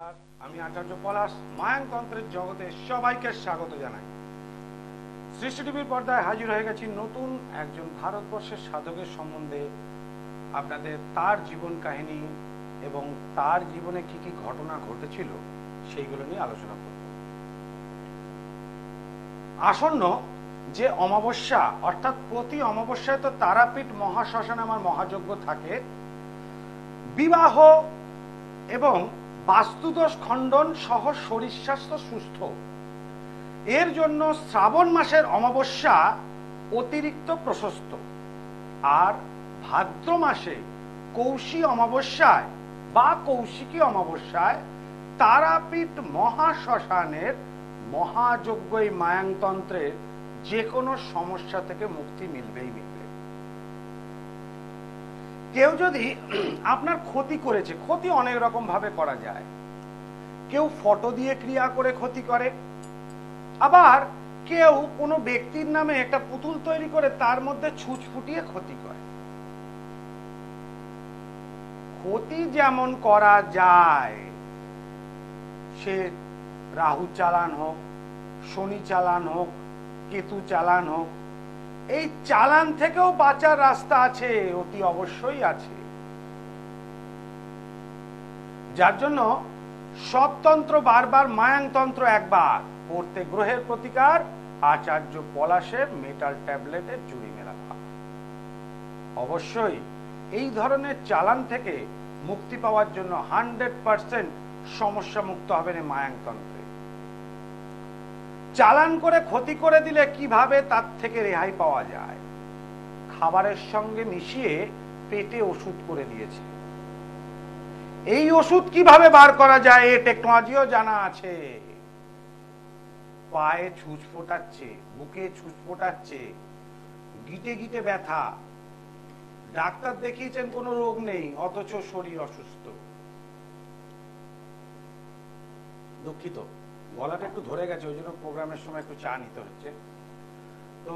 আমি আচার্য পলাশ মায়ানতন্ত্রের জগতে সবাইকে স্বাগত জানাই। সৃষ্টি টিভির পর্দায় হাজির হয়ে গেছি নতুন একজন ভারতবর্ষের সাধকের সম্বন্ধে আপনাদের তার জীবন কাহিনী এবং তার জীবনে কি কি ঘটনা ঘটেছিল সেইগুলো নিয়ে আলোচনা করব। আসন্ন যে অমাবস্যা অর্থাৎ প্রতি অমাবস্যায় তো তারাপীঠ মহাশ্মশানে আমার মহাযজ্ঞ থাকে। বিবাহ এবং বাস্তুদোষ খণ্ডন সহ শরীর স্বাস্থ্য সুস্থ এর জন্য শ্রাবণ মাসের অমাবস্যা অতিরিক্ত প্রশস্ত, আর ভাদ্র মাসে কৌশী অমাবস্যায় বা কৌশিকী অমাবস্যায় তারাপীঠ মহাশ্মশানের মহাযজ্ঞ এই মায়ানতন্ত্রের যে কোনো সমস্যা থেকে মুক্তি মিলবেই মিলবে। কেউ যদি আপনার ক্ষতি করেছে, ক্ষতি অনেক রকম ভাবে করা যায়। কেউ ফটো দিয়ে ক্রিয়া করে ক্ষতি করে, আবার কেউ কোনো ব্যক্তির নামে একটা পুতুল তৈরি করে তার মধ্যে ছুঁচ ফুটিয়ে ক্ষতি করে। ক্ষতি যেমন করা যায়, সে রাহু চালান হোক, শনি চালান হোক, কেতু চালান হোক, এই চালান থেকেও বাঁচার রাস্তা আছে, অতি অবশ্যই আছে। যার জন্য সব তন্ত্র বারবার, মায়ানতন্ত্র একবার, পড়তে গ্রহের প্রতিকার, আচার্য পলাশের মেটাল ট্যাবলেটের চুরি মেলা ভাব। অবশ্যই এই ধরনের চালান থেকে মুক্তি পাওয়ার জন্য 100% সমস্যা মুক্ত হবেন এই মায়ানতন্ত্রে। চালান করে ক্ষতি করে দিলে কিভাবে তার থেকে রেহাই পাওয়া যায়? খাবারের সঙ্গে মিশিয়ে পেটে ওষুধ করে দিয়েছে। এই ওষুধ কিভাবে বার করা যায় এই টেকনোলজিও জানা আছে। পায়ে ছুঁচ ফোটাচ্ছে, বুকে ছুঁচ ফোটাচ্ছে, গিটে গিটে ব্যথা, ডাক্তার দেখিয়েছেন কোনো রোগ নেই, অথচ শরীর অসুস্থ। দুঃখিত, গলাটা একটু ধরে গেছে, ওই জন্য প্রোগ্রামের সময় একটু চা নিতে হচ্ছে। তো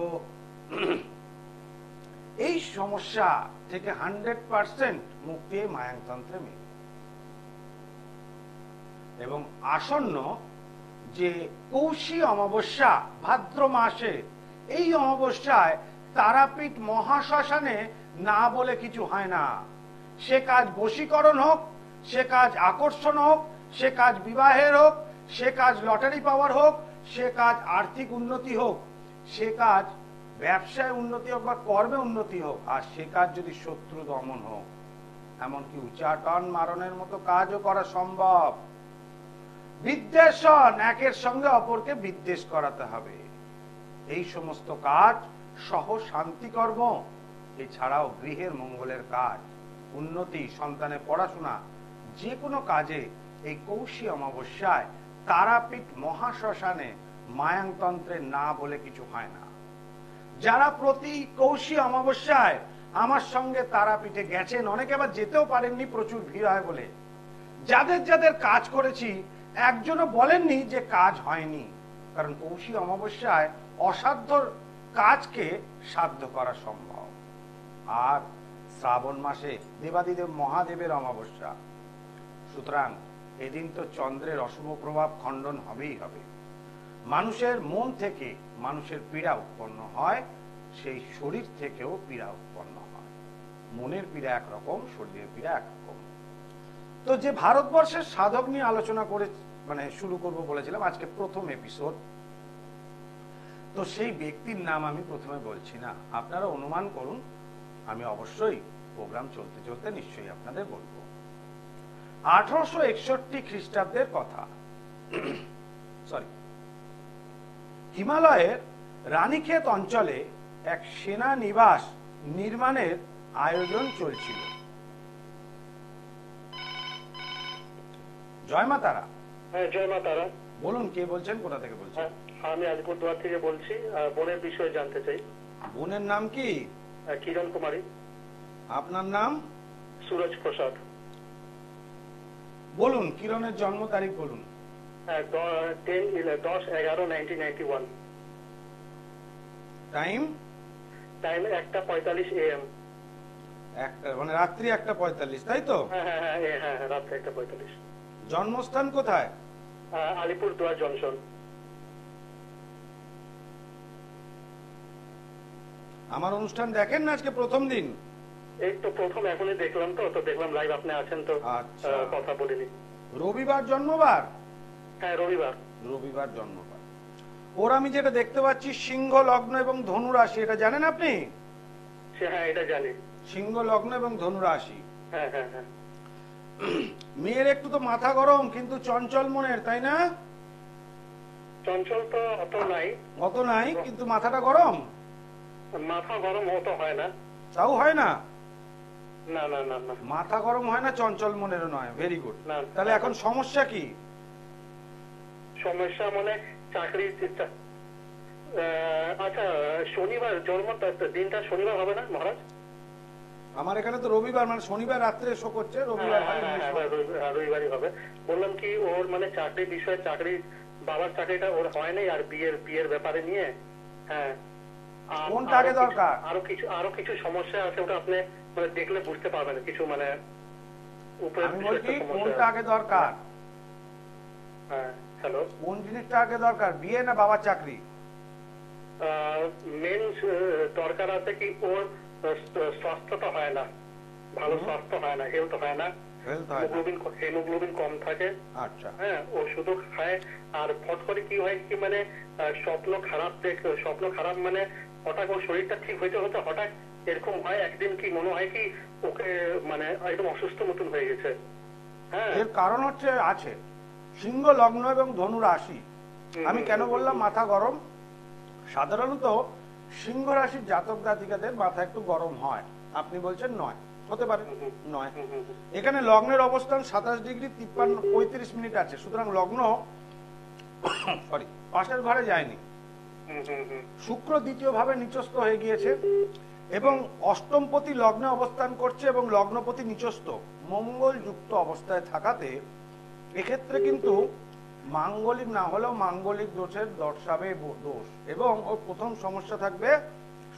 এই সমস্যা থেকে 100% মুক্তি মায়ানতন্ত্রে মিলে। এবং আসন্ন যে কৌশী অমাবস্যা ভাদ্র মাসে, এই অমাবস্যায় তারাপীঠ মহাশ্মশানে না বলে কিছু হয় না। সে কাজ বশীকরণ হোক, সে কাজ আকর্ষণ হোক, সে কাজ বিবাহের হোক, সে কাজ লটারি পাওয়ার হোক, সে কাজ আর্থিক উন্নতি হোক, সে কাজ ব্যবসায় উন্নতি হোক বা কর্মে উন্নতি হোক, আর সে কাজ যদি শত্রু দমন হোক, এমনকি উচ্চাটন মারণের মতো কাজও করা সম্ভব। বিদ্বেষণ, একের সঙ্গে অপরকে বিদ্বেষ করাতে হবে, এই সমস্ত কাজ সহ শান্তি কর্ম, এছাড়াও গৃহের মঙ্গলের কাজ, উন্নতি, সন্তানের পড়াশোনা, যে কোনো কাজে এই কৌশী অমাবস্যায় তারাপীঠ মহাশ্মশানে মায়ানতন্ত্রে না বলে কিছু হয় না। যারা প্রতি কৌশী অমাবস্যায় আমার সঙ্গে তারাপীঠে গেছেন, অনেকে আবার যেতেও পারেননি, প্রচুর ভিড় হয় বলে, যাদের যাদের কাজ করেছি একজনও বলেননি যে কাজ হয়নি। কারণ কৌশী অমাবস্যায় অসাধ্য কাজকে সাধ্য করা সম্ভব। আর শ্রাবণ মাসে দেবাদিদেব মহাদেবের অমাবস্যা, সুতরাং এদিন তো চন্দ্রের অশুভ প্রভাব খণ্ডন হবেই হবে। মানুষের মন থেকে মানুষের পীড়া উৎপন্ন হয়, সেই শরীর থেকেও পীড়া উৎপন্ন হয়। মনের পীড়া একরকম, শরীরের পীড়া একরকম। তো যে ভারতবর্ষের সাধক নিয়ে আলোচনা করে শুরু করব বলেছিলাম, আজকে প্রথম এপিসোড। তো সেই ব্যক্তির নাম আমি প্রথমে বলছি না, আপনারা অনুমান করুন, আমি অবশ্যই প্রোগ্রাম চলতে চলতে নিশ্চয়ই আপনাদের বলবো। 1861 খ্রিস্টাব্দের কথা। সরি, হিমালয়ের রানীক্ষেত অঞ্চলে এক সেনা নিবাস নির্মাণের আয়োজন চলছিল। জয় মা তারা। হ্যাঁ, জয় মা তারা। বলুন, কে বলছেন, কোথা থেকে বলছেন? আমি আলিপুরদুয়ার থেকে বলছি। বোনের বিষয়ে জানতে চাই। বোনের নাম কি? কিরণ কুমারী। আপনার নাম? সুরজ প্রসাদ। বলুন, কিরণের জন্ম তারিখ বলুন। 10/11/1991। টাইম? Time 1:45 AM। রাত্রি 1:45, তাই তো? হ্যাঁ, রাত্রি 1:45। জন্মস্থান কোথায়? আলিপুরদুয়ার জংশন। আমার অনুষ্ঠান দেখেন না আজকে প্রথম দিন? এই তো প্রথম এখনই দেখলাম, তো দেখলাম লাইভ আপনি আছেন, তো আচ্ছা। কথা বলিনি। রবিবার জন্মবার? হ্যাঁ, রবিবার। রবিবার জন্মবার। ওর আমি যেটা দেখতে পাচ্ছি সিংহ লগ্ন এবং ধনু রাশি, এটা জানেন আপনি? হ্যাঁ, এটা জানি। সিংহ লগ্ন এবং ধনু রাশি। হ্যাঁ হ্যাঁ হ্যাঁ। মেয়ের একটু তো মাথা গরম, কিন্তু চঞ্চল মনের, তাই না? চঞ্চল তো অত নাই। অত নাই, কিন্তু মাথাটা গরম। মাথা গরম অত হয় না। তাও হয় না? না না না না, মাথা গরম হয় না, চঞ্চল মনেরও নয়। Very good. না। তাহলে এখন সমস্যা কি? সমস্যা মানে চাকরি। আচ্ছা, শনিবার জন্ম, দিনটা শনিবার হবে না মহারাজ? আমার এখানে তো রবিবার, মানে শনিবার রাত্রে শো করছে, রবিবার হয় না। রবিবারই হবে। বললাম কি, ওর মানে চাকরি বিষয়ে, বাবার চাকরিটা ওর হয় নাই, আর বিয়ের ব্যাপারে নিয়ে। হ্যাঁ, কোনটা আগে দরকার? আরো কিছু সমস্যা আছে, ওটা আপনি মানে দেখলে বুঝতে পারবেন কিছু, মানে আমি বলছি কোনটা আগে দরকার? হ্যাঁ, হ্যালো। কোন জিনিসটা আগে দরকার, বিয়ে না বাবার চাকরি? মেন দরকার আছে কি, ওর স্বাস্থ্যটা হয় না, ভালো স্বাস্থ্য হয় না, হেলথ হয় না, হিমোগ্লোবিন কম থাকে। আচ্ছা। হ্যাঁ, ও শুধু খায়, আর ফট করে কি হয় কি, মানে স্বপ্ন খারাপ, মানে হঠাৎ ওর শরীরটা ঠিক হইতে হতে হঠাৎ এরকম হয়, একদিন কি মনে হয় কি ওকে মানে একদম অসুস্থ মতন হয়ে গেছে। হ্যাঁ, এর কারণ হচ্ছে আছে সিংহ লগ্ন এবং ধনু রাশি। আমি কেন বললাম মাথা গরম? সাধারণত সিংহ রাশির জাতক জাতিকাদের মাথা একটু গরম হয়, আপনি বলছেন নয়, হতে পারে নয়। এখানে লগ্নের অবস্থান 27°53'35" আছে, সুতরাং লগ্ন সরি পাশের ঘরে যায়নি। শুক্র দ্বিতীয় ভাবে নিচস্থ হয়ে গিয়েছে এবং অষ্টমপতি লগ্নে অবস্থান করছে, এবং লগ্নপতি নিচস্থ মঙ্গল যুক্ত অবস্থায় থাকাতে এক্ষেত্রে কিন্তু মাঙ্গলিক না হলেও মাঙ্গলিক দোষের দর্শাবে দোষ, এবং ওর প্রথম সমস্যা থাকবে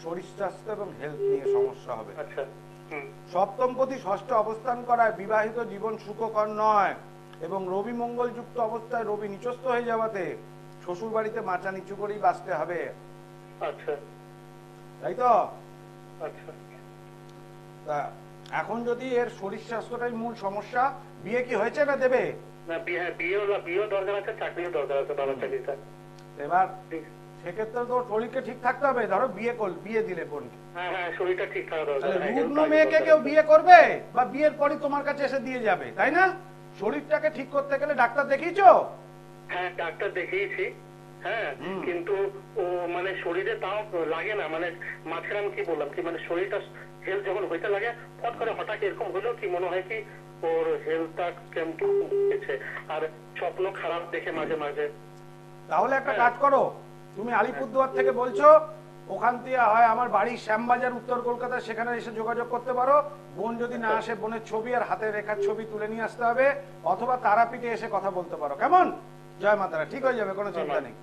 শরীর স্বাস্থ্য এবং হেলথ নিয়ে সমস্যা হবে। সপ্তমপতি ষষ্ঠ অবস্থান করায় বিবাহিত জীবন সুখকর নয়, এবং রবি মঙ্গল যুক্ত অবস্থায় রবি নিচস্থ হয়ে যাওয়াতে শ্বশুর বাড়িতে মাচা নিচু করেই বাঁচতে হবে। আচ্ছা, তাই তো? আচ্ছা। এখন যদি এর শরীর স্বাস্থ্যটাই মূল সমস্যা, বিয়ে কি হয়েছে না দেবে? না, বিয়েও দরকার আছে, চাকরিও দরকার আছে, বাবার চাকরিটা। এবার সেক্ষেত্রে তো শরীরকে ঠিক থাকতে হবে। ধরো বিয়ে দিলে বোনকে, হ্যাঁ হ্যাঁ, শরীরটা ঠিক থাকা দরকার। রুগ্ন মেয়েকে কেউ বিয়ে করবে বা বিয়ের পরই তোমার কাছে এসে দিয়ে যাবে, তাই না? শরীরটাকে ঠিক করতে গেলে ডাক্তার দেখিয়েছো? হ্যাঁ, ডাক্তার দেখিয়েছি। হ্যাঁ, কিন্তু ও মানে শরীরে তাও লাগে না, মানে মাঝখানে আমি কি বললাম কি, মানে শরীরটা হেলথ যখন হইতে লাগে, ফট করে হঠাৎ এরকম হলেও কি মনে হয় কি ওর হেলথটা কেমন হয়েছে, আর স্বপ্ন খারাপ দেখে মাঝে মাঝে। তাহলে একটা কাজ করো, তুমি আলিপুরদুয়ার থেকে বলছো, ওখান থেকে হয় আমার বাড়ি শ্যামবাজার উত্তর কলকাতা, সেখানে এসে যোগাযোগ করতে পারো। বোন যদি না আসে, বোনের ছবি আর হাতের রেখার ছবি তুলে নিয়ে আসতে হবে, অথবা তারাপীঠে এসে কথা বলতে পারো। কেমন? জয় মাতারা, ঠিক হয়ে যাবে, কোনো চিন্তা নেই।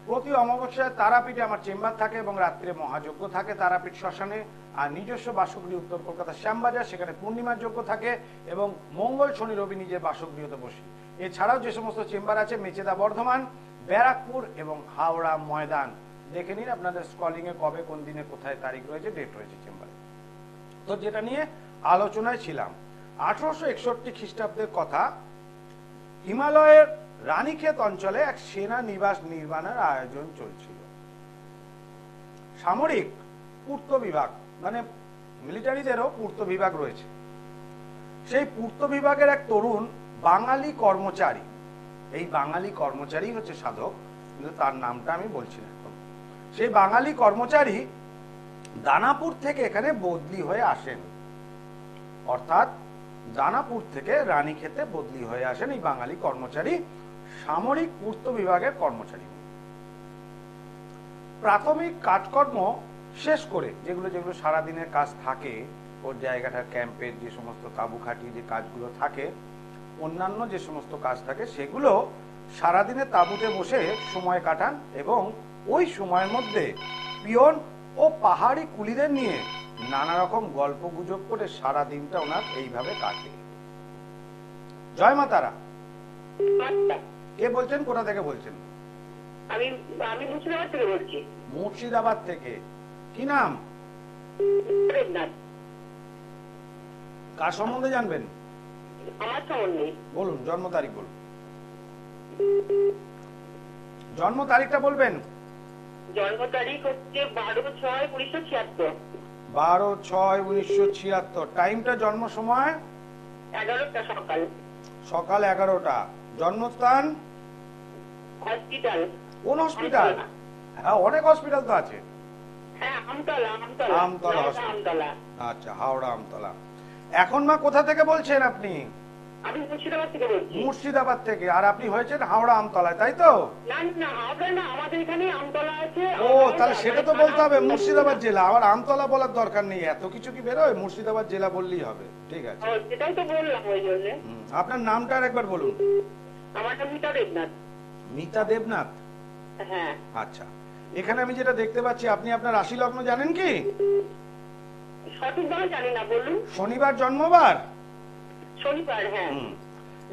প্রতি অমাবস্যায় তারাপীঠে আমার চেম্বার থাকে এবং রাত্রে মহাযজ্ঞ থাকে তারাপীঠ শ্মশানে, আর নিজস্ব বাসগৃহ উত্তর কলকাতা শ্যামবাজার, সেখানে পূর্ণিমার যজ্ঞ থাকে, এবং মঙ্গল শনি রবি নিজের বাসগৃহতে বসি। এছাড়াও যে সমস্ত চেম্বার আছে মেচেদা বর্ধমান, ব্যারাকপুর এবং হাওড়া ময়দান, দেখে নিন আপনাদের স্কলিং এ কবে কোন দিনে কোথায় তারিখ রয়েছে, ডেট রয়েছে চেম্বারে। তো যেটা নিয়ে আলোচনায় ছিলাম, 1861 খ্রিস্টাব্দের কথা, হিমালয়ের রানীক্ষেত অঞ্চলে এক সেনা নিবাস নির্মাণের আয়োজন চলছিল। সামরিক পূর্ত বিভাগ, মানে মিলিটারিদেরও পূর্ত বিভাগ রয়েছে, সেই পূর্ত বিভাগের এক তরুণ বাঙালি কর্মচারী, এই বাঙালি কর্মচারী হচ্ছে সাধক, কিন্তু তার নামটা আমি বলছি না এখন। সেই বাঙালি কর্মচারী দানাপুর থেকে এখানে বদলি হয়ে আসেন, অর্থাৎ দানাপুর থেকে রানীক্ষেতে বদলি হয়ে আসেন এই বাঙালি কর্মচারী, সামরিক পূর্ত বিভাগের কর্মচারী। প্রাথমিক কাজকর্ম শেষ করে, যেগুলো সারাদিনের কাজ থাকে, ওর জায়গাটার ক্যাম্পের যে সমস্ত তাঁবু খাটিয়ে যে কাজগুলো থাকে, অন্যান্য যে সমস্ত কাজ থাকে, সেগুলো সারাদিনে তাঁবুতে বসে সময় কাটান, এবং ওই সময়ের মধ্যে পিয়ন ও পাহাড়ি কুলিদের নিয়ে নানা রকম গল্প গুজব করে সারা দিনটা ওনার এইভাবে কাটে। জয় মা তারা। আচ্ছা, কে বলছেন, কোথা থেকে বলছেন? আমি আমি মুর্শিদাবাদ থেকে বলছি। মুর্শিদাবাদ থেকে। কি নাম? দেবনাথ। কার সম্বন্ধে জানবেন? আমার সম্বন্ধে। বলুন, জন্ম তারিখ বলুন। জন্ম তারিখটা বলবেন। জন্ম তারিখ হচ্ছে 12/6/1976। 12/6/1976। টাইমটা, জন্ম সময়? 11টা সকাল। সকাল 11টা। জন্মস্থান? হসপিটাল। কোন হসপিটাল? হ্যাঁ, অনেক হসপিটাল তো আছে। হ্যাঁ, আমতলা। আমতলা আমতলা hospital। আমতলা। আচ্ছা, হাওড়া আমতলা। এখন মা কোথা থেকে বলছেন আপনি? আমি মুর্শিদাবাদ থেকে বলছি। মুর্শিদাবাদ থেকে। আর আপনি হয়েছেন হাওড়া আমতলায়, তাই তো? না না, হাওড়া না, আমাদের এখানে আমতলা আছে। ও, তাহলে সেটা তো বলতে হবে মুর্শিদাবাদ জেলা। আবার আমতলা বলার দরকার নেই, এত কিছু কি বেরোয়? মুর্শিদাবাদ জেলা বললেই হবে। ঠিক আছে। সেটাই তো বললাম ওই জন্য। আপনার নামটা আরেকবার বলুন। আমার নাম মিতা দেবনাথ। মিতা দেবনাথ। হ্যাঁ। আচ্ছা, এখানে আমি যেটা দেখতে পাচ্ছি, আপনি আপনার রাশি লগ্ন জানেন কি? সঠিকভাবে জানি না, বলুন। শনিবার জন্মবার? শনিবার, হ্যাঁ।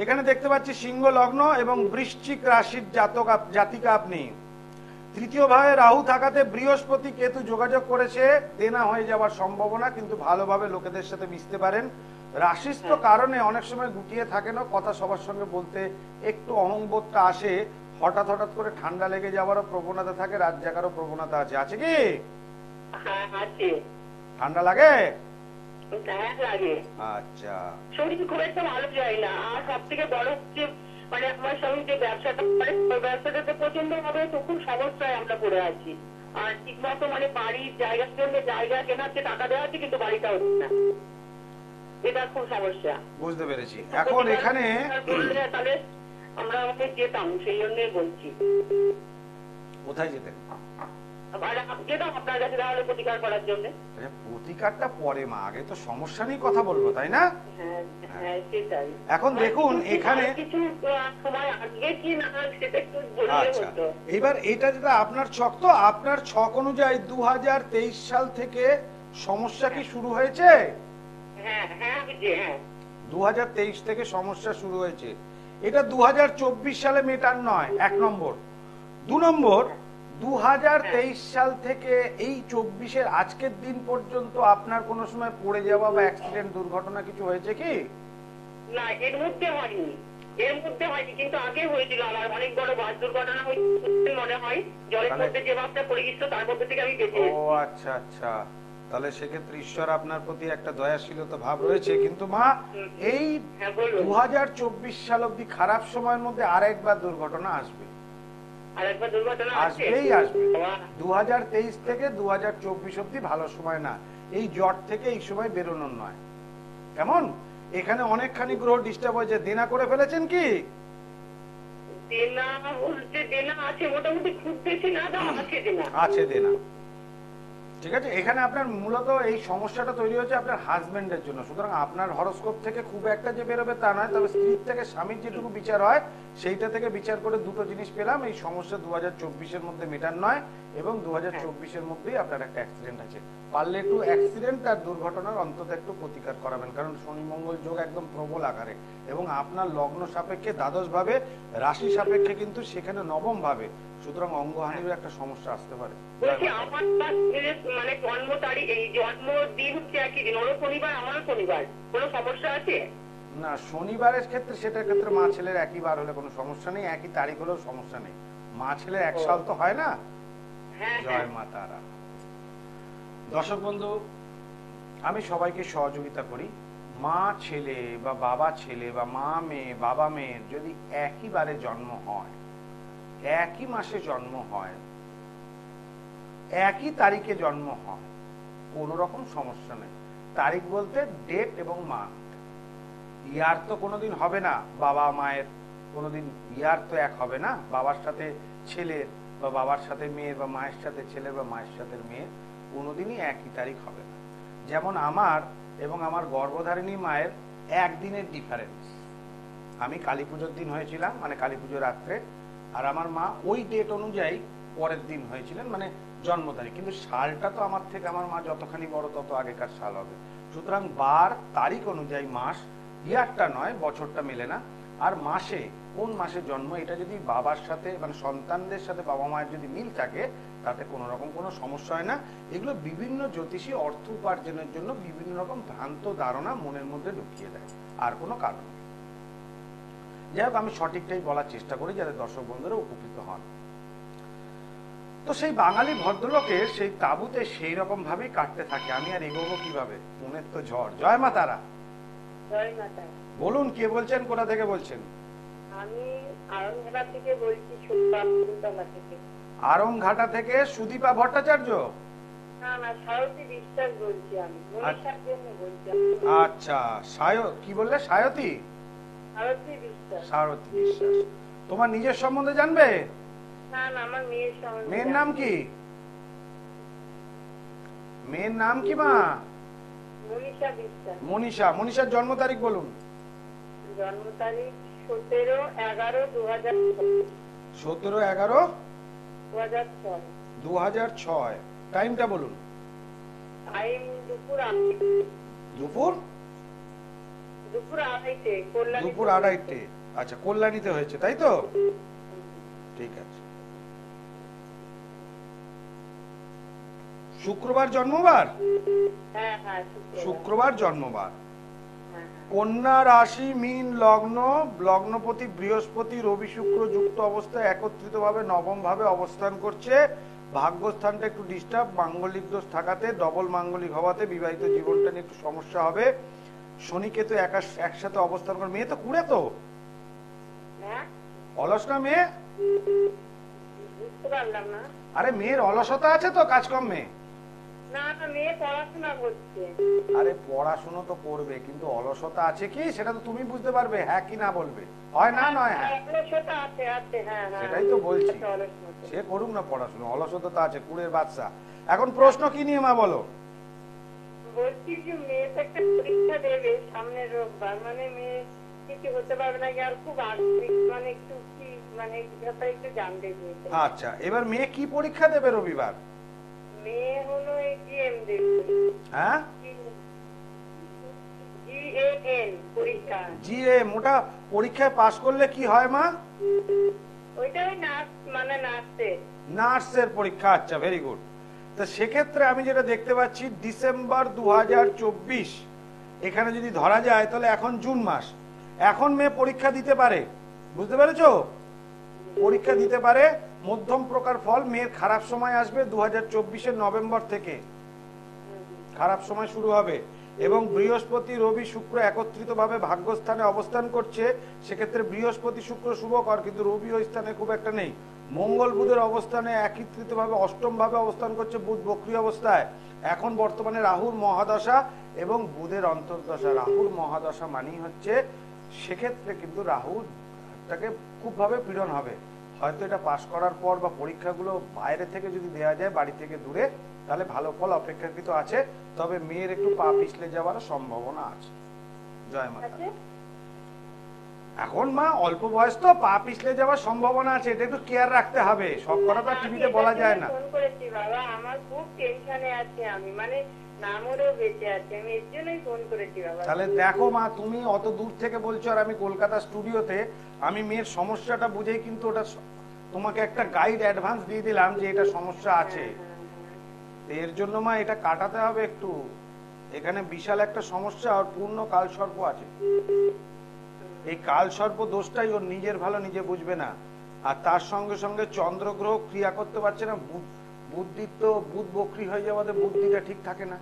এখানে দেখতে পাচ্ছি সিংহ লগ্ন এবং বৃশ্চিক রাশির জাতিকা আপনি। তৃতীয় ভাবে রাহু থাকাতে বৃহস্পতি কেতু যোগাযোগ করেছে, দেনা হয়ে যাওয়ার সম্ভাবনা, কিন্তু ভালোভাবে লোকেদের সাথে মিশতে পারেন। রাশিস্থ কারণে অনেক সময় গুটিয়ে থাকে না, কথা সবার সঙ্গে বলতে একটু অহংবোধটা আসে। হঠাৎ করে ঠান্ডা লেগে যাওয়ারও প্রবণতা থাকে, রাত জাগারও প্রবণতা আছে। আছে কি? হ্যাঁ, আছে। ঠান্ডা লাগে? হ্যাঁ, লাগে। আচ্ছা। শরীর খুব একটা ভালো যায় না। আর সব থেকে বড় হচ্ছে, মানে আমার সঙ্গে যে ব্যবসাটা করে, ওই ব্যবসাটাতে প্রচন্ড ভাবে তো খুব সমস্যায় আমরা পড়ে আছি। আর ঠিক মতো মানে বাড়ির জায়গার জন্য জায়গা কেনার যে টাকা দেওয়া আছে, কিন্তু বাড়িটা হচ্ছে না। এটা খুব সমস্যা। বুঝতে পেরেছি। এখন এখানে তাহলে আমরা আমাকে যেতাম, সেই জন্যই বলছি। কোথায় যেতেন? যেতাম আপনার কাছে তাহলে প্রতিকার করার জন্য। প্রতিকারটা পরে মা, আগে তো সমস্যা নিয়ে কথা বলবো, তাই না? হ্যাঁ, হ্যাঁ, সেটাই। এখন দেখুন এখানে কিছু সময় আগে কি না, সেটা একটু বললে আচ্ছা, হতো। এবার এটা যেটা আপনার ছক, তো আপনার ছক অনুযায়ী 2023 সাল থেকে সমস্যা কি শুরু হয়েছে? হ্যাঁ, হ্যাঁ, হ্যাঁ। 2023 থেকে সমস্যা শুরু হয়েছে। এটা 2024 সালে মেটার নয়, 1 নম্বর। 2 নম্বর, 2023 সাল থেকে এই 24-এর আজকের দিন পর্যন্ত আপনার কোনো সময় পড়ে যাওয়া বা অ্যাক্সিডেন্ট, দুর্ঘটনা কিছু হয়েছে কি? না, এর মধ্যে হয়নি। কিন্তু আগে হয়েছিল আমার অনেক বড় বাস দুর্ঘটনা হয়েছিল মনে হয়। জলের মধ্যে যে বাসটা পড়ে গেছিল, তার মধ্যে থেকে আমি বেঁচে ও গেছি। আচ্ছা আচ্ছা, তাহলে সেক্ষেত্রে ঈশ্বর আপনার প্রতি একটা দয়াশীলতা ভাব রয়েছে। কিন্তু মা, এই হ্যাঁ, বলুন। 2024 সাল অব্দি খারাপ সময়ের মধ্যে আরেকবার দুর্ঘটনা আসবে। আর একবার দুর্ঘটনা আছে? আসবেই আসবে। বাবা। 2023 থেকে 2024 অব্দি ভালো সময় না। এই জট থেকে এই সময় বেরোনোর নয়। কেমন? এখানে অনেকখানি গ্রহ ডিস্টার্ব হয়েছে। দেনা করে ফেলেছেন কি? দেনা বলতে দেনা আছে মোটামুটি, খুব বেশি না, দাম আছে দেনা। আছে দেনা। ঠিক আছে, এখানে আপনার মূলত এই সমস্যাটা তৈরি হচ্ছে আপনার হাজবেন্ডের জন্য। সুতরাং আপনার হরোস্কোপ থেকে খুব একটা যে বেরোবে তা নয়, তবে স্ত্রীর থেকে স্বামীর যেটুকু বিচার হয় সেইটা থেকে বিচার করে দুটো জিনিস পেলাম। এই সমস্যা 2024-এর মধ্যে মেটার নয়, এবং 2024-এর মধ্যেই আপনার একটা অ্যাক্সিডেন্ট আছে। পারলে একটু অ্যাক্সিডেন্ট আর দুর্ঘটনার অন্তত একটু প্রতিকার করাবেন, কারণ শনি মঙ্গল যোগ একদম প্রবল আকারে, এবং আপনার লগ্ন সাপেক্ষে দ্বাদশ ভাবে, রাশি সাপেক্ষে কিন্তু সেখানে নবম ভাবে। সুতরাং অঙ্গহানির একটা সমস্যা আসতে পারে। বলছি আমার মানে জন্ম তারিখ, এই জন্মদিন হচ্ছে একই দিন, ওরও শনিবার আমারও শনিবার, কোনো সমস্যা আছে? না, শনিবারের ক্ষেত্রে, সেটার ক্ষেত্রে মা ছেলের একই বার হলে কোনো সমস্যা নেই, একই তারিখ হলেও সমস্যা নেই। মা ছেলের এক সাল তো হয় না। হ্যাঁ, জয় মা তারা। দর্শক বন্ধু, আমি সবাইকে সহযোগিতা করি। মা ছেলে বা বাবা ছেলে বা মা মেয়ে বাবা মেয়ের যদি একই বারে জন্ম হয়, একই মাসে জন্ম হয়, একই তারিখে জন্ম হয়, কোনো রকম সমস্যা নেই। তারিখ বলতে ডেট এবং মান্থ। ইয়ার তো কোনোদিন হবে না, বাবা মায়ের কোনোদিন ইয়ার তো এক হবে না। বাবার সাথে ছেলের বা বাবার সাথে মেয়ের বা মায়ের সাথে ছেলের বা মায়ের সাথে মেয়ের কোনোদিনই একই তারিখ হবে না। যেমন আমার এবং আমার গর্ভধারিণী মায়ের একদিনের ডিফারেন্স। আমি কালী পুজোর দিন হয়েছিলাম, মানে কালী পুজোর রাত্রে, আর আমার মা ওই ডেট অনুযায়ী পরের দিন হয়েছিলেন, মানে জন্ম তারিখ। কিন্তু সালটা তো আমার থেকে আমার মা যতখানি বড় তত আগেকার সাল হবে। সুতরাং বার তারিখ অনুযায়ী মাস, ইয়ারটা নয়, বছরটা মেলে না। আর মাসে কোন মাসে জন্ম, এটা যদি বাবার সাথে মানে সন্তানদের সাথে বাবা মায়ের যদি মিল থাকে তাতে কোনো রকম কোনো সমস্যা হয় না। এগুলো বিভিন্ন জ্যোতিষী অর্থ উপার্জনের জন্য বিভিন্ন রকম ভ্রান্ত ধারণা মনের মধ্যে ঢুকিয়ে দেয়, আর কোনো কারণ নেই। যাই হোক, আমি সঠিকটাই বলার চেষ্টা করি যাতে দর্শক বন্ধুরা উপকৃত হন। তো সেই বাঙালি ভদ্রলোকের সেই তাঁবুতে সেই রকম ভাবেই কাটতে থাকে। আমি আর এগোবো কিভাবে, মনের তো ঝড়। জয় মা তারা। জয় মাতা। বলুন, কে বলছেন, কোথা থেকে বলছেন? আমি আরংঘাটা থেকে বলছি, সুতলা থেকে। আরংঘাটা থেকে সুদীপা ভট্টাচার্য? না না, সারথী বিশ্বাস বলছি আমি, মনীষার জন্য বলছি। আচ্ছা, কি বললে? সায়তী? সারথী বিশ্বাস। সারথী বিশ্বাস। তোমার নিজের সম্বন্ধে জানবে? না না, আমার মেয়ের সম্বন্ধে। মেয়ের নাম কি? মেয়ের নাম কি মা? মনীষা বিশ্বাস। মনীষা। মনীষার জন্ম তারিখ বলুন। জন্ম তারিখ 17/11/2006। 17/11/2006। 2006। টাইমটা বলুন। টাইম দুপুর দুপুর 2:30 কল্যাণী। দুপুর 2:30। আচ্ছা, কল্যাণীতে হয়েছে তাই তো? ঠিক আছে। শুক্রবার জন্মবার? হ্যাঁ হ্যাঁ, শুক্রবার জন্মবার। হ্যাঁ। কন্যা রাশি, মীন লগ্ন, লগ্নপতি বৃহস্পতি রবি শুক্র যুক্ত অবস্থায় একত্রিত ভাবে নবম ভাবে অবস্থান করছে। ভাগ্যস্থানটা একটু ডিস্টার্ব, মাঙ্গলিক দোষ থাকাতে, ডবল মাঙ্গলিক হওয়াতে বিবাহিত জীবনটা নিয়ে একটু সমস্যা হবে। শনি কেতু একসাথে অবস্থান করে। মেয়ে তো কুড়ে তো, হ্যাঁ, অলস না মেয়ে? বুঝতে পারলাম না। আরে মেয়ের অলসতা আছে তো কাজকর্মে? না না, মেয়ে পড়াশোনা করছে। আরে পড়াশুনো তো করবে, কিন্তু অলসতা আছে কি সেটা তো তুমি বুঝতে পারবে, হ্যাঁ কি না বলবে। হয় না নয় হ্যাঁ, অলসতা আছে আছে, হ্যাঁ হ্যাঁ, সেটাই তো বলছি। সে করুক না পড়াশুনো, অলসতা তো আছে, কুড়ের বাচ্চা। এখন প্রশ্ন কি নিয়ে মা বলো? বলছি যে মেয়ে তো একটা পরীক্ষা দেবে সামনের রোববার, মানে মেয়ে কিছু হতে পারবে না, আর খুব আগ্রহী, মানে একটু কি মানে ব্যাপারে একটু জানতে চেয়েছে। আচ্ছা, এবার মেয়ে কি পরীক্ষা দেবে রবিবার? মেয়ে হলো এজিএম দেবে। হ্যাঁ, GAN পরীক্ষা। জিএ। মোটা পরীক্ষায় পাশ করলে কি হয় মা? ওইটা ওই নার্স, মানে নার্সের। নার্সের পরীক্ষা। আচ্ছা, ভেরি গুড। তো সেক্ষেত্রে আমি যেটা দেখতে পাচ্ছি ডিসেম্বর 2024 এখানে যদি ধরা যায়, তাহলে এখন জুন মাস, এখন মেয়ে পরীক্ষা দিতে পারে। বুঝতে পেরেছো? পরীক্ষা দিতে পারে। মধ্যম প্রকার ফল। মেয়ের খারাপ সময় আসবে 2024 নভেম্বর থেকে, খারাপ সময় শুরু হবে। এবং বৃহস্পতি রবি শুক্র একত্রিত ভাবে ভাগ্যস্থানে অবস্থান করছে। সেক্ষেত্রে বৃহস্পতি শুক্র শুভকর, কিন্তু রবি ওই স্থানে খুব একটা নেই। মঙ্গল বুধের অবস্থানে একত্রিত ভাবে অষ্টম ভাবে অবস্থান করছে, বুধ বক্রী অবস্থায়। এখন বর্তমানে রাহুর মহাদশা এবং বুধের অন্তর্দশা। রাহুর মহাদশা মানেই হচ্ছে সেক্ষেত্রে কিন্তু রাহুটাকে খুব ভাবে পীড়ন হবে। হয়তো এটা পাশ করার পর বা পরীক্ষাগুলো বাইরে থেকে যদি দেওয়া যায়, বাড়ি থেকে দূরে, তাহলে ভালো ফল অপেক্ষাকৃত আছে। তবে মেয়ের একটু পা পিছলে যাওয়ার সম্ভাবনা আছে। জয় মাতা। এখন মা অল্প বয়স তো, পা পিছলে যাওয়ার সম্ভাবনা আছে, এটা একটু কেয়ার রাখতে হবে। সব কথা তো টিভিতে বলা যায় না। ফোন করেছি বাবা, আমার খুব টেনশনে আছি আমি, মানে না মরেও বেঁচে আছি আমি, এর জন্যই ফোন করেছি বাবা। তাহলে দেখো মা, তুমি অত দূর থেকে বলছো আর আমি কলকাতা স্টুডিওতে, আমি মেয়ের সমস্যাটা বুঝেই কিন্তু ওটা তোমাকে একটা গাইড অ্যাডভান্স দিয়ে দিলাম যে এটা সমস্যা আছে। এর জন্য মা এটা কাটাতে হবে একটু। এখানে বিশাল একটা সমস্যা, আর পূর্ণ কালসর্প আছে। এই কালসর্প দোষটাই ওর নিজের ভালো নিজে বুঝবে না। আর তার সঙ্গে সঙ্গে চন্দ্রগ্রহ ক্রিয়া করতে পারছে না। বুদ্ধির তো বুধ বক্রী হয়ে যাওয়াতে বুদ্ধিটা ঠিক থাকে না।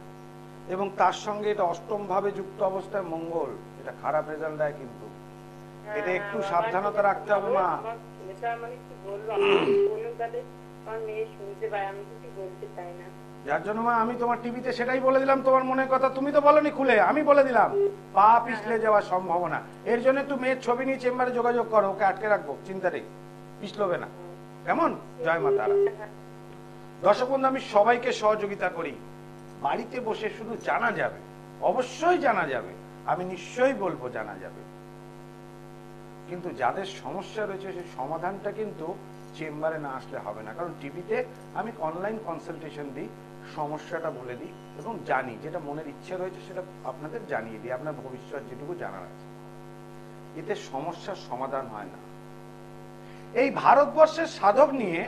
এবং তার সঙ্গে এটা অষ্টম ভাবে যুক্ত অবস্থায় মঙ্গল, এটা খারাপ রেজাল্ট দেয় কিন্তু। এটা একটু সাবধানতা রাখতে হবে মা। এটা মানে কি বলবো, বলুন তাহলে, আমার মেয়ে শুনতে পায়, আমি কিছু বলতে চাই না। যার জন্য মা আমি তোমার টিভিতে সেটাই বলে দিলাম, তোমার মনের কথা তুমি তো বলনি খুলে, আমি বলে দিলাম পা পিছলে যাওয়ার সম্ভাবনা। এর জন্য একটু মেয়ের ছবি নিয়ে চেম্বারে যোগাযোগ করো, ওকে আটকে রাখবো, চিন্তা নেই, পিছলবে না। কেমন? জয় মা তারা। দর্শক বন্ধু, আমি সবাইকে সহযোগিতা করি। বাড়িতে বসে শুধু জানা যাবে, অবশ্যই জানা যাবে, আমি নিশ্চয়ই বলবো জানা যাবে, কিন্তু যাদের সমস্যা রয়েছে সেই সমাধানটা কিন্তু চেম্বারে না আসলে হবে না। কারণ টিভিতে আমি অনলাইন কনসালটেশন দিই, সমস্যাটা বলে দিই এবং জানি যেটা মনের ইচ্ছে রয়েছে সেটা আপনাদের জানিয়ে দিই, আপনার ভবিষ্যৎ যেটুকু জানার আছে। এতে সমস্যার সমাধান হয় না। এই ভারতবর্ষের সাধক নিয়ে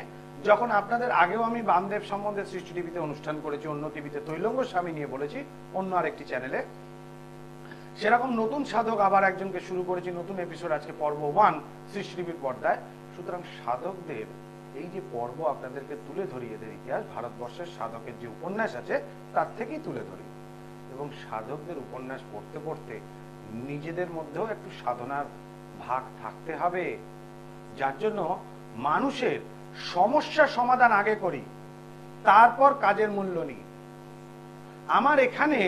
যখন আপনাদের আগেও আমি বামদেব সম্বন্ধে সৃষ্টি টিভিতে অনুষ্ঠান করেছি, অন্য টিভিতে তৈলঙ্গ স্বামী নিয়ে বলেছি, অন্য আরেকটি চ্যানেলে, সেরকম নতুন সাধক আবার একজনকে শুরু করেছি, নতুন এপিসোড আজকে পর্ব 1 সৃষ্টি টিভির পর্দায়। সুতরাং সাধকদের এই যে পর্ব আপনাদেরকে তুলে ধরি, এদের ইতিহাস ভারতবর্ষের সাধকের যে উপন্যাস আছে তার থেকেই তুলে ধরি, এবং সাধকদের উপন্যাস পড়তে পড়তে নিজেদের মধ্যেও একটু সাধনার ভাগ থাকতে হবে, যার জন্য মানুষের সমস্যা সমাধান আগে করি, তারপর কাজের মূল্য নিই। আমার এখানে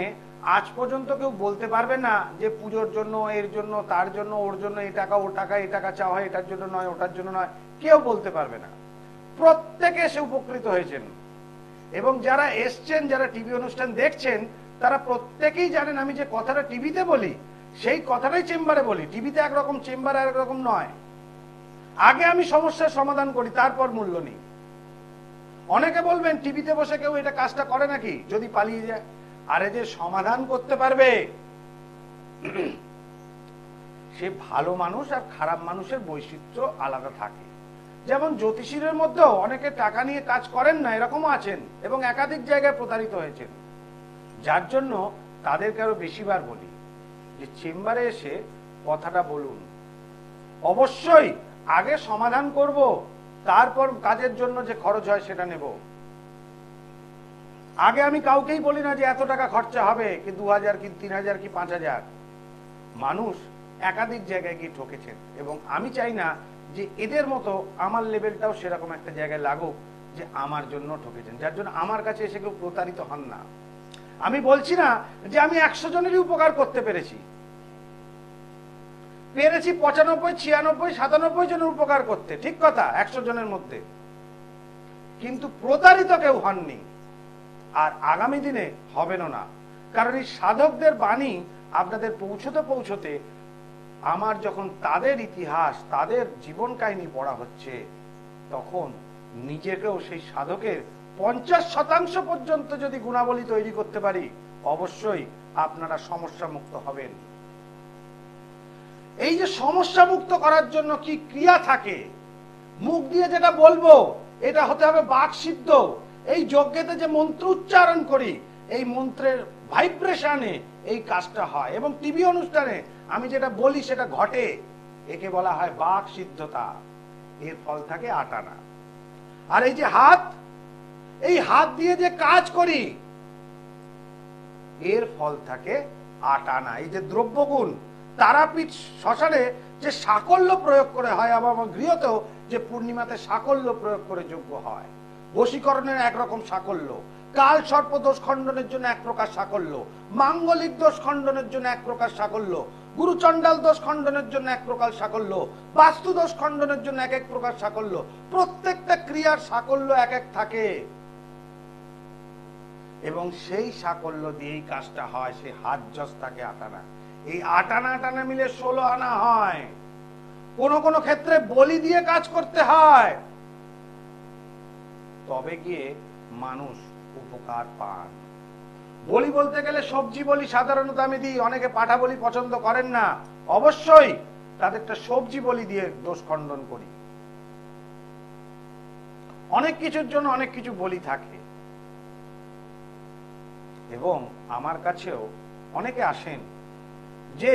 আজ পর্যন্ত কেউ বলতে পারবে না যে পুজোর জন্য, এর জন্য, তার জন্য, ওর জন্য এই টাকা, ও টাকা, এই টাকা চাওয়া হয়, এটার জন্য নয়, ওটার জন্য নয়, কেউ বলতে পারবে না। প্রত্যেকে এসে উপকৃত হয়েছেন, এবং যারা এসছেন, যারা টিভি অনুষ্ঠান দেখছেন, তারা প্রত্যেকেই জানেন আমি যে কথাটা টিভিতে বলি সেই কথাটাই চেম্বারে বলি। টিভিতে একরকম, চেম্বারে একরকম নয়। আগে আমি সমস্যার সমাধান করি, তারপর মূল্য নিই। অনেকে বলবেন টিভিতে বসে কেউ এটা কাজটা করে নাকি যদি পালিয়ে যায়? আরে যে সমাধান করতে পারবে সে ভালো মানুষ আর খারাপ মানুষের বৈচিত্র্য আলাদা থাকে। যেমন জ্যোতিষীদের মধ্যেও অনেকে টাকা নিয়ে কাজ করেন না, এরকমও আছেন, এবং একাধিক জায়গায় প্রতারিত হয়েছেন। যার জন্য তাদেরকে আরো বেশিবার বলি যে চেম্বারে এসে কথাটা বলুন। অবশ্যই আগে সমাধান করব, তারপর কাজের জন্য যে খরচ হয় সেটা নেব। আগে আমি কাউকেই বলি না যে এত টাকা খরচা হবে, কি 2000 কি 3000 কি 5000। মানুষ একাধিক জায়গায় গিয়ে ঠকেছেন, এবং আমি চাই না যে এদের মতো আমার লেভেলটাও সেরকম একটা জায়গায় লাগুক যে আমার জন্য ঠকেছেন, যার জন্য আমার কাছে এসে কেউ প্রতারিত হন না। আমি বলছি না যে আমি 100 জনেরই উপকার করতে পেরেছি 95, 96, 97 জনের উপকার করতে, ঠিক কথা, 100 জনের মধ্যে, কিন্তু প্রতারিত কেউ হননি, আর আগামী দিনে হবেনও না। কারণ এই সাধকদের বাণী আপনাদের পৌঁছতে পৌঁছতে আমার যখন তাদের ইতিহাস, তাদের জীবন কাহিনী পড়া হচ্ছে, তখন নিজেকেও সেই সাধকের 50% পর্যন্ত যদি গুণাবলী তৈরি করতে পারি, অবশ্যই আপনারা সমস্যা মুক্ত হবেন। এই যে সমস্যা মুক্ত করার জন্য কি ক্রিয়া থাকে, মুখ দিয়ে যেটা বলবো এটা হতে হবে বাক সিদ্ধ। এই যজ্ঞেতে যে মন্ত্র উচ্চারণ করি, এই মন্ত্রের ভাইব্রেশনে এই কাজটা হয়, এবং টিভি অনুষ্ঠানে আমি যেটা বলি সেটা ঘটে, একে বলা হয় বাক সিদ্ধতা। এর ফল থাকে 8 আনা। আর এই যে হাত, এই হাত দিয়ে যে কাজ করি, এর ফল থাকে 8 আনা। এই যে দ্রব্যগুণ, তারাপীঠ শ্মশানে যে সাকল্য প্রয়োগ করে হয়, আমার গৃহতেও যে পূর্ণিমাতে সাকল্য প্রয়োগ করে যজ্ঞ হয়, বশীকরণের একরকম সাকল্য, কাল সর্প দোষ খণ্ডনের জন্য এক প্রকার সাকল্য, মাঙ্গলিক দোষ খণ্ডনের জন্য এক প্রকার সাকল্য, গুরুচণ্ডাল দোষ খণ্ডনের জন্য এক প্রকার সাকল্য, বাস্তু দোষ খণ্ডনের জন্য এক এক প্রকার সাকল্য। প্রত্যেকটা ক্রিয়ার সাকল্য এক এক থাকে, এবং সেই সাকল্য দিয়েই কাজটা হয়। সেই হাত যশ থাকে 8 আনা। এই 8 আনা মিলে 16 আনা হয়। কোন কোন ক্ষেত্রে বলি দিয়ে কাজ করতে হয়, তবে গিয়ে মানুষ উপকার পান। বলি বলতে গেলে সবজি বলি সাধারণত আমি দিই, অনেকে পাঠা বলি পছন্দ করেন না, অবশ্যই তাদেরটা সবজি বলি দিয়ে দোষ খণ্ডন করি। অনেক কিছুর জন্য অনেক কিছু বলি থাকে, এবং আমার কাছেও অনেকে আসেন যে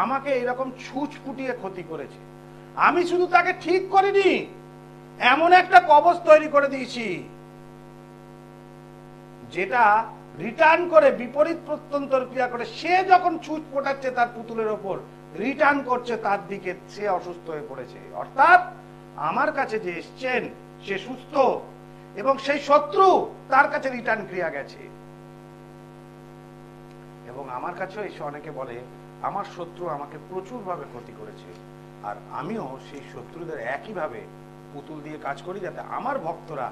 আমাকে এরকম ছুঁচ ফুটিয়ে ক্ষতি করেছে, আমি শুধু তাকে ঠিক করিনি, এমন একটা কবচ তৈরি করে দিয়েছি যেটা রিটার্ন করে, বিপরীত প্রত্যন্তর ক্রিয়া করে, সে যখন ছুঁচ ফোটাচ্ছে তার পুতুলের ওপর, রিটার্ন করছে তার দিকে, সে অসুস্থ হয়ে পড়েছে। অর্থাৎ আমার কাছে যে এসছেন সে সুস্থ, এবং সেই শত্রু তার কাছে রিটার্ন ক্রিয়া গেছে। এবং আমার কাছেও এসে অনেকে বলে আমার শত্রু আমাকে প্রচুর ভাবে ক্ষতি করেছে, আর আমিও সেই শত্রুদের একইভাবে পুতুল দিয়ে কাজ করি যাতে আমার ভক্তরা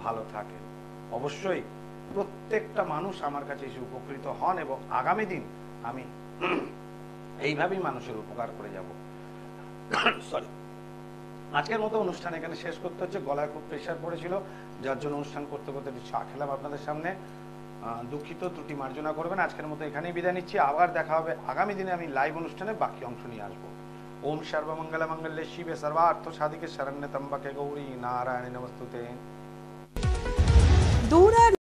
ভালো থাকে। অবশ্যই প্রত্যেকটা মানুষ আমার কাছে এসে উপকৃত হন, এবং আগামী দিন আমি এইভাবেই মানুষের উপকার করে যাব। সরি, আজকের মতো অনুষ্ঠান এখানে শেষ করতে হচ্ছে। গলায় খুব প্রেশার পড়েছিল, যার জন্য অনুষ্ঠান করতে করতে চা খেলাম আপনাদের সামনে। দুঃখিত, ত্রুটি মার্জনা করবেন। আজকের মতো এখানেই বিদায় নিচ্ছি। আবার দেখা হবে আগামী দিনে। আমি লাইভ অনুষ্ঠানে বাকি অংশ নিয়ে আসবো। ओम सर्वमंगल मंगल्य शिवे सर्वार्थ साधिके शरण्य त्र्यंबके गौरी नारायणी नमस्तुते।